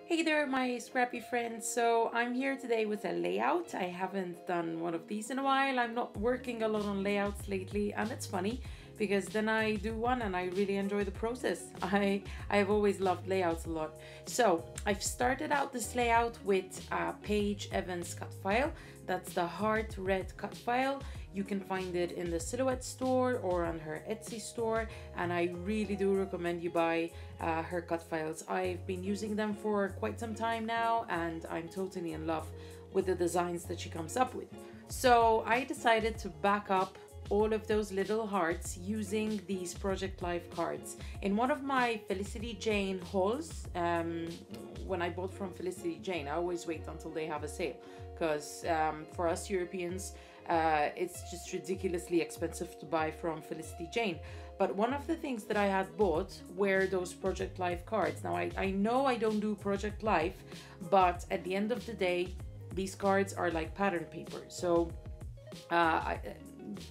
Hey there, my scrappy friends. So I'm here today with a layout. I haven't done one of these in a while. I'm not working a lot on layouts lately, and it's funny because then I do one and I really enjoy the process. I've always loved layouts a lot. So I've started out this layout with a Paige Evans cut file. That's the heart red cut file. You can find it in the Silhouette store or on her Etsy store, and I really do recommend you buy her cut files. I've been using them for quite some time now, and I'm totally in love with the designs that she comes up with. So I decided to back up all of those little hearts using these Project Life cards. In one of my Felicity Jane hauls, when I bought from Felicity Jane, I always wait until they have a sale because for us Europeans, it's just ridiculously expensive to buy from Felicity Jane. But one of the things that I had bought were those Project Life cards. Now I know I don't do Project Life, but at the end of the day, these cards are like pattern paper. So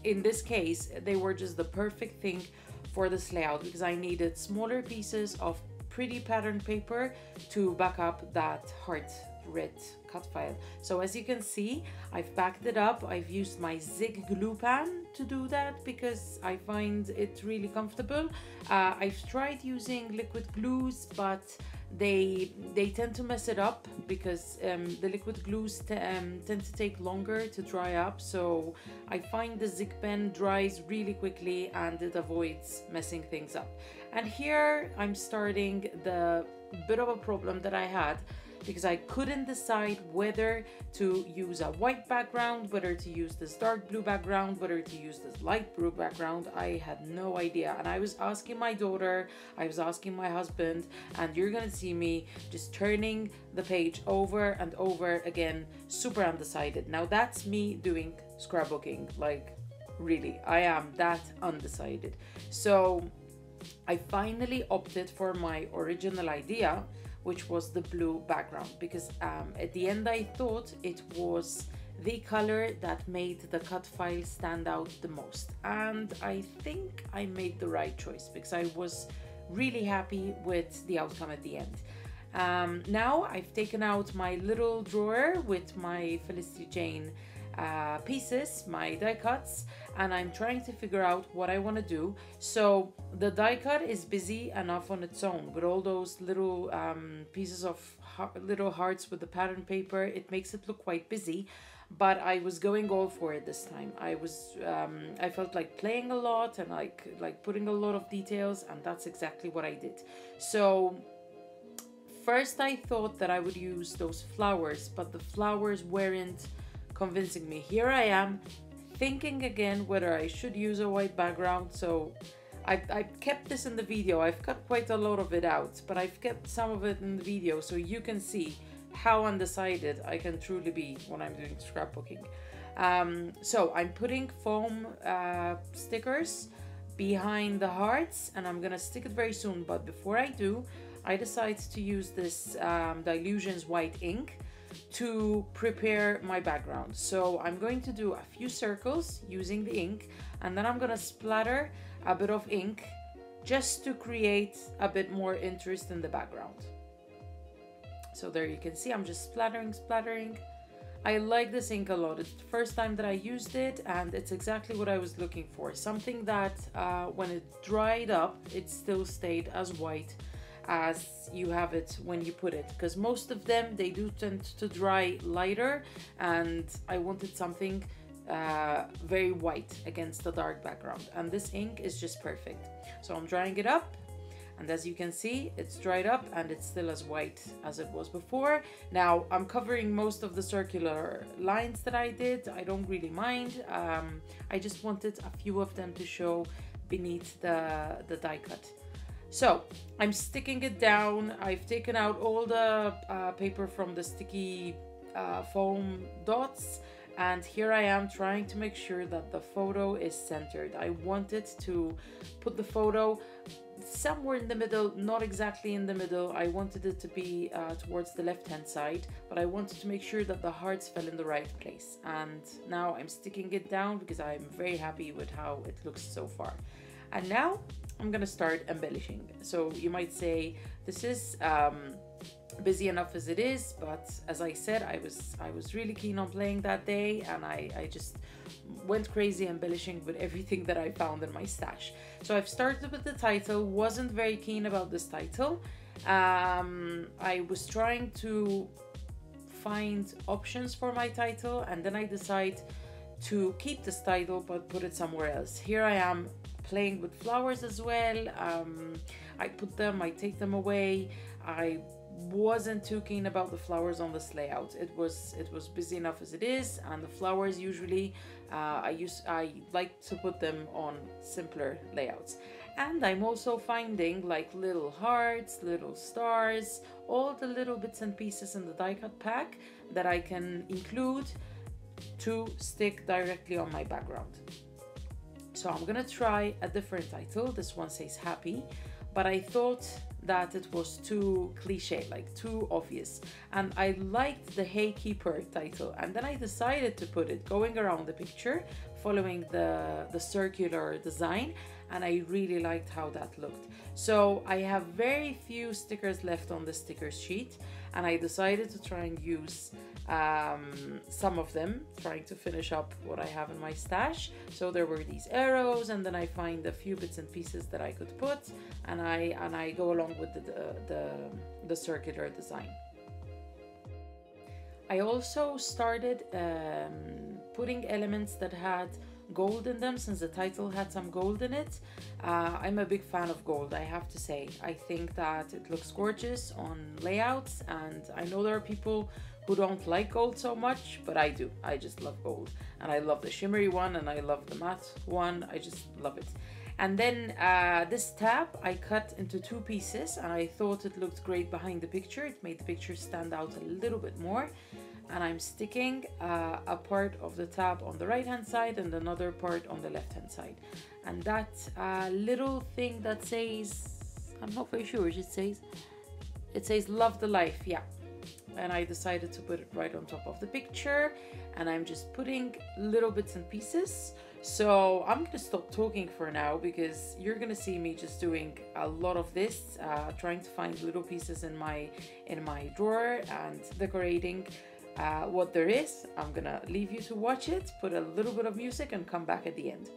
in this case, they were just the perfect thing for this layout because I needed smaller pieces of pretty pattern paper to back up that heart red cut file. So as you can see, I've backed it up. I've used my Zig glue pen to do that because I find it really comfortable. I've tried using liquid glues, but they tend to mess it up because the liquid glues tend to take longer to dry up. So I find the Zig pen dries really quickly and it avoids messing things up. And here I'm starting the bit of a problem that I had because I couldn't decide whether to use a white background, whether to use this dark blue background, whether to use this light blue background. I had no idea, and I was asking my daughter, I was asking my husband, and you're gonna see me just turning the page over and over again, super undecided. Now that's me doing scrapbooking, like really, I am that undecided. So I finally opted for my original idea, which was the blue background, because at the end I thought it was the color that made the cut file stand out the most, and I think I made the right choice because I was really happy with the outcome at the end. Now I've taken out my little drawer with my Felicity Jane pieces, my die cuts, and I'm trying to figure out what I want to do. So the die cut is busy enough on its own with all those little pieces of little hearts with the pattern paper. It makes it look quite busy, but I was going all for it this time. I felt like playing a lot and like putting a lot of details, and that's exactly what I did. So first I thought that I would use those flowers, but the flowers weren't convincing me. Here I am thinking again whether I should use a white background. So I kept this in the video. I've cut quite a lot of it out, but I've kept some of it in the video so you can see how undecided I can truly be when I'm doing scrapbooking. So I'm putting foam stickers behind the hearts, and I'm gonna stick it very soon. But before I do, I decided to use this Dylusions white ink to prepare my background. So I'm going to do a few circles using the ink, and then I'm gonna splatter a bit of ink just to create a bit more interest in the background. So there you can see I'm just splattering. I like this ink a lot. It's the first time that I used it, and it's exactly what I was looking for. Something that when it dried up, it still stayed as white as you have it when you put it, because most of them, they do tend to dry lighter, and I wanted something very white against the dark background, and this ink is just perfect. So I'm drying it up, and as you can see, it's dried up and it's still as white as it was before. Now I'm covering most of the circular lines that I did. I don't really mind. I just wanted a few of them to show beneath the die cut. So I'm sticking it down. I've taken out all the paper from the sticky foam dots, and here I am trying to make sure that the photo is centered. I wanted to put the photo somewhere in the middle, not exactly in the middle. I wanted it to be towards the left hand side, but I wanted to make sure that the hearts fell in the right place. And now I'm sticking it down because I'm very happy with how it looks so far. And now I'm gonna start embellishing. So you might say, this is busy enough as it is, but as I said, I was really keen on playing that day, and I just went crazy embellishing with everything that I found in my stash. So I've started with the title, wasn't very keen about this title. I was trying to find options for my title, and then I decide to keep this title but put it somewhere else. Here I am playing with flowers as well. I put them, I take them away. I wasn't too keen about the flowers on this layout. It was busy enough as it is, and the flowers usually I like to put them on simpler layouts. And I'm also finding like little hearts, little stars, all the little bits and pieces in the die cut pack that I can include to stick directly on my background. So I'm gonna try a different title. This one says happy, but I thought that it was too cliche, like too obvious. And I liked the Hey Keeper title, and then I decided to put it going around the picture, following the circular design, and I really liked how that looked. So I have very few stickers left on the sticker sheet, and I decided to try and use some of them, trying to finish up what I have in my stash. So there were these arrows, and then I find a few bits and pieces that I could put, and I go along with the circular design. I also started putting elements that had gold in them, since the title had some gold in it. I'm a big fan of gold, I have to say. I think that it looks gorgeous on layouts, and I know there are people who don't like gold so much, but I do. I just love gold, and I love the shimmery one, and I love the matte one. I just love it. And then this tab I cut into two pieces, and I thought it looked great behind the picture. It made the picture stand out a little bit more. And I'm sticking a part of the tab on the right hand side and another part on the left hand side. And that little thing that says, I'm not very sure, it says love the life, yeah. And I decided to put it right on top of the picture, and I'm just putting little bits and pieces. So I'm gonna stop talking for now, because you're gonna see me just doing a lot of this, trying to find little pieces in my drawer and decorating what there is. I'm gonna leave you to watch it, put a little bit of music, and come back at the end.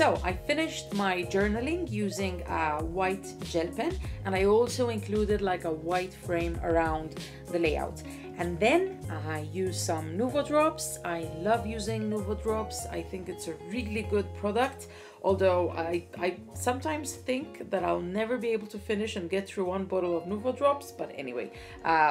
So I finished my journaling using a white gel pen, and I also included like a white frame around the layout. And then I used some Nuvo drops. I love using Nuvo drops. I think it's a really good product. Although I sometimes think that I'll never be able to finish and get through one bottle of Nuvo drops. But anyway,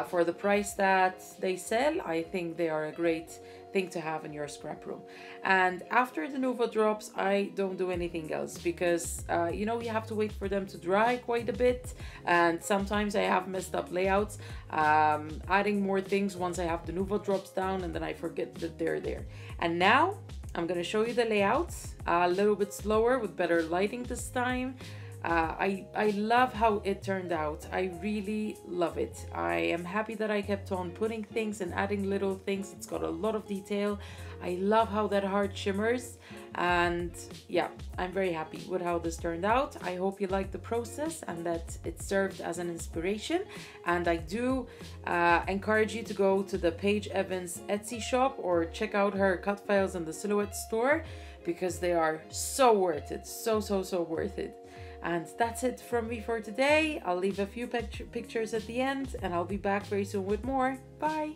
for the price that they sell, I think they are a great thing to have in your scrap room. And after the Nuvo drops, I don't do anything else because you know, you have to wait for them to dry quite a bit, and sometimes I have messed up layouts, adding more things once I have the Nuvo drops down, and then I forget that they're there. And now I'm gonna show you the layout a little bit slower with better lighting this time. I love how it turned out. I really love it. I am happy that I kept on putting things and adding little things. It's got a lot of detail. I love how that heart shimmers, and yeah, I'm very happy with how this turned out. I hope you liked the process and that it served as an inspiration. And I do encourage you to go to the Paige Evans Etsy shop or check out her cut files in the Silhouette store, because they are so worth it. So worth it. And that's it from me for today. I'll leave a few pictures at the end, and I'll be back very soon with more. Bye!